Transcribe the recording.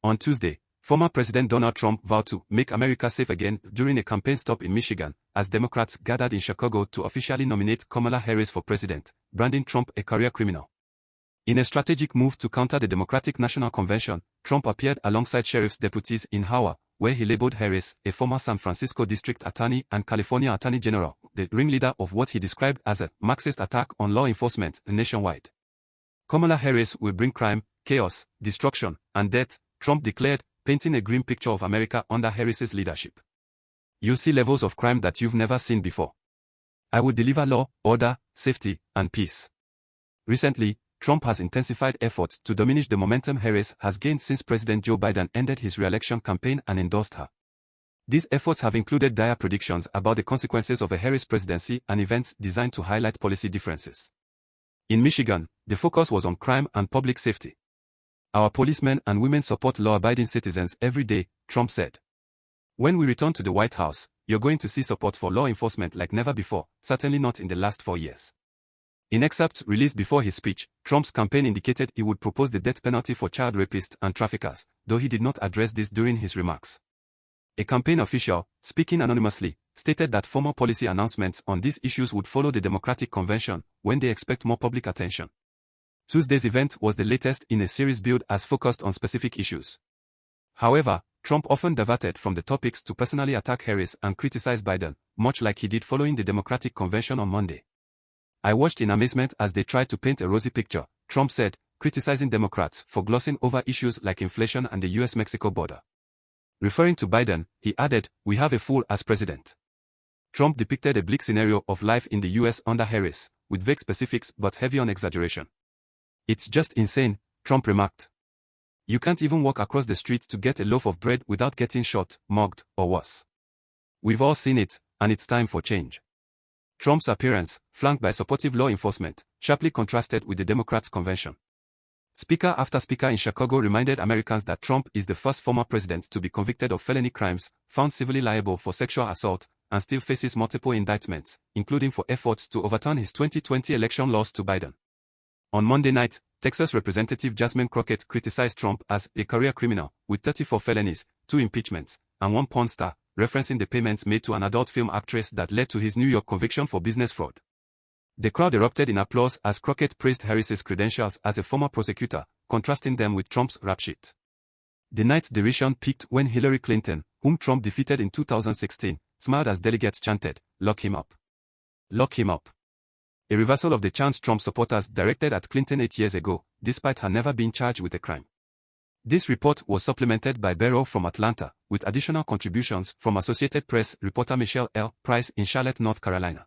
On Tuesday, former President Donald Trump vowed to make America safe again during a campaign stop in Michigan, as Democrats gathered in Chicago to officially nominate Kamala Harris for president, branding Trump a career criminal. In a strategic move to counter the Democratic National Convention, Trump appeared alongside sheriff's deputies in Howell, where he labeled Harris, a former San Francisco district attorney and California attorney general, the ringleader of what he described as a Marxist attack on law enforcement nationwide. Kamala Harris will bring crime, chaos, destruction, and death, Trump declared, painting a grim picture of America under Harris's leadership. You'll see levels of crime that you've never seen before. I will deliver law, order, safety, and peace. Recently, Trump has intensified efforts to diminish the momentum Harris has gained since President Joe Biden ended his re-election campaign and endorsed her. These efforts have included dire predictions about the consequences of a Harris presidency and events designed to highlight policy differences. In Michigan, the focus was on crime and public safety. Our policemen and women support law-abiding citizens every day, Trump said. When we return to the White House, you're going to see support for law enforcement like never before, certainly not in the last 4 years. In excerpts released before his speech, Trump's campaign indicated he would propose the death penalty for child rapists and traffickers, though he did not address this during his remarks. A campaign official, speaking anonymously, stated that formal policy announcements on these issues would follow the Democratic Convention when they expect more public attention. Tuesday's event was the latest in a series billed as focused on specific issues. However, Trump often diverted from the topics to personally attack Harris and criticize Biden, much like he did following the Democratic Convention on Monday. I watched in amazement as they tried to paint a rosy picture, Trump said, criticizing Democrats for glossing over issues like inflation and the US-Mexico border. Referring to Biden, he added, "We have a fool as president." Trump depicted a bleak scenario of life in the US under Harris, with vague specifics but heavy on exaggeration. "It's just insane," Trump remarked. "You can't even walk across the street to get a loaf of bread without getting shot, mugged, or worse. We've all seen it, and it's time for change." Trump's appearance, flanked by supportive law enforcement, sharply contrasted with the Democrats' convention. Speaker after speaker in Chicago reminded Americans that Trump is the first former president to be convicted of felony crimes, found civilly liable for sexual assault, and still faces multiple indictments, including for efforts to overturn his 2020 election loss to Biden. On Monday night, Texas Representative Jasmine Crockett criticized Trump as a career criminal, with 34 felonies, 2 impeachments, and 1 porn star, referencing the payments made to an adult film actress that led to his New York conviction for business fraud. The crowd erupted in applause as Crockett praised Harris's credentials as a former prosecutor, contrasting them with Trump's rap sheet. The night's derision peaked when Hillary Clinton, whom Trump defeated in 2016, smiled as delegates chanted, "Lock him up. Lock him up." A reversal of the chants Trump supporters directed at Clinton 8 years ago, despite her never being charged with a crime. This report was supplemented by Beryl from Atlanta, with additional contributions from Associated Press reporter Michelle L. Price in Charlotte, North Carolina.